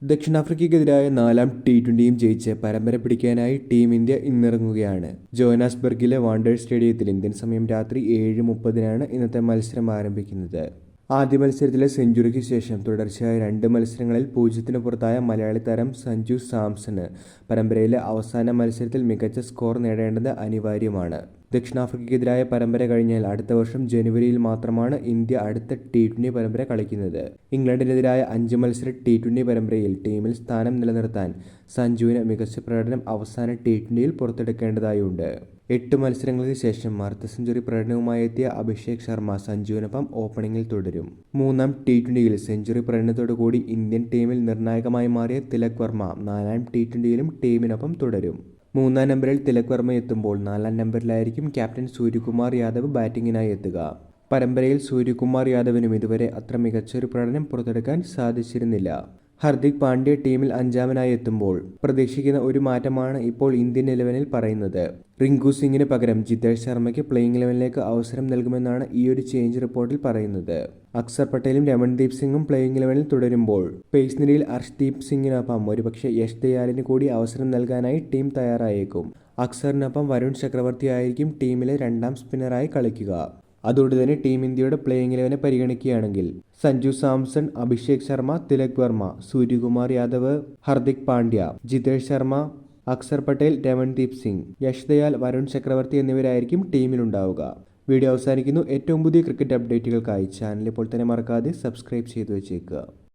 ദക്ഷിണാഫ്രിക്കയ്ക്കെതിരായ 4ാം ടി20യും ജയിച്ച് പരമ്പര പിടിക്കാനായി team India ഇന്നിറങ്ങുകയാണ്. ജോഹന്നാസ്ബർഗിലെ wanders സ്റ്റേഡിയത്തിൽ ഇന്ത്യൻ സമയം രാത്രി 7:30-നാണ് ഇന്നത്തെ മത്സരം ആരംഭിക്കുന്നത്. ആദ്യ മത്സരത്തിലെ സെഞ്ചുറിക്ക് ശേഷം തുടർച്ചയായ 2 മത്സരങ്ങളിൽ 0-ന് പുറത്തായ മലയാളി താരം സഞ്ജു സാംസണ് പരമ്പരയിലെ അവസാന മത്സരത്തിൽ മികച്ച സ്കോർ നേടേണ്ടത് അനിവാര്യമാണ്. ദക്ഷിണാഫ്രിക്കയ്ക്കെതിരായ പരമ്പര കഴിഞ്ഞാൽ അടുത്ത വർഷം ജനുവരിയിൽ മാത്രമാണ് ഇന്ത്യ അടുത്ത ടി20 പരമ്പര കളിക്കുന്നത്. ഇംഗ്ലണ്ടിനെതിരായ 5 മത്സര ടി20 പരമ്പരയിൽ ടീമിൽ സ്ഥാനം നിലനിർത്താൻ സഞ്ജുവിന് മികച്ച പ്രകടനം അവസാന ടി20യിൽ പുറത്തെടുക്കേണ്ടതായുണ്ട്. 8 മത്സരങ്ങൾക്ക് ശേഷം അർദ്ധ സെഞ്ചുറി പ്രകടനവുമായി എത്തിയ അഭിഷേക് ശർമ്മ സഞ്ജുവിനൊപ്പം ഓപ്പണിംഗിൽ തുടരും. 3ാം ടി20യിൽ സെഞ്ചുറി പ്രകടനത്തോടുകൂടി ഇന്ത്യൻ ടീമിൽ നിർണായകമായി മാറിയ തിലക് വർമ്മ 4ാം ടി20യിലും ടീമിനൊപ്പം തുടരും. 3ാം നമ്പറിൽ തിലക് വർമ്മ എത്തുമ്പോൾ 4ാം നമ്പറിലായിരിക്കും ക്യാപ്റ്റൻ സൂര്യകുമാർ യാദവ് ബാറ്റിംഗിനായി എത്തുക. പരമ്പരയിൽ സൂര്യകുമാർ യാദവിനും ഇതുവരെ അത്ര മികച്ചൊരു പ്രകടനം പുറത്തെടുക്കാൻ സാധിച്ചിരുന്നില്ല. ഹർദിക് പാണ്ഡ്യ ടീമിൽ 5ാമനായി എത്തുമ്പോൾ പ്രതീക്ഷിക്കുന്ന ഒരു മാറ്റമാണ് ഇപ്പോൾ ഇന്ത്യൻ 11-ൽ പറയുന്നത്. റിങ്കു സിംഗിന് പകരം ജിതേഷ് ശർമ്മയ്ക്ക് പ്ലേയിങ് 11-ലേക്ക് അവസരം നൽകുമെന്നാണ് ഈയൊരു ചേഞ്ച് റിപ്പോർട്ടിൽ പറയുന്നത്. അക്സർ പട്ടേലും രമൺദീപ് സിംഗും പ്ലേയിങ് 11-ൽ തുടരുമ്പോൾ പേസ് നിരയിൽ അർഷ്ദീപ് സിംഗിനൊപ്പം ഒരുപക്ഷെ യഷ് ദയാലിന് കൂടി അവസരം നൽകാനായി ടീം തയ്യാറായേക്കും. അക്സറിനൊപ്പം വരുൺ ചക്രവർത്തി ആയിരിക്കും ടീമിലെ 2ാം സ്പിന്നറായി കളിക്കുക. അതുകൊണ്ട് തന്നെ ടീം ഇന്ത്യയുടെ പ്ലേയിങ് 11 പരിഗണിക്കുകയാണെങ്കിൽ സഞ്ജു സാംസൺ, അഭിഷേക് ശർമ്മ, തിലക് വർമ്മ, സൂര്യകുമാർ യാദവ്, ഹർദിക് പാണ്ഡ്യ, ജിതേഷ് ശർമ്മ, അക്സർ പട്ടേൽ, രമൺദീപ് സിംഗ്, യഷ് ദയാൽ, വരുൺ ചക്രവർത്തി എന്നിവരായിരിക്കും ടീമിലുണ്ടാവുക. വീഡിയോ അവസാനിക്കുന്നു. ഏറ്റവും പുതിയ ക്രിക്കറ്റ് അപ്ഡേറ്റുകൾക്കായി ചാനൽ ഇപ്പോൾ തന്നെ മറക്കാതെ സബ്സ്ക്രൈബ് ചെയ്തു വെച്ചേക്കുക.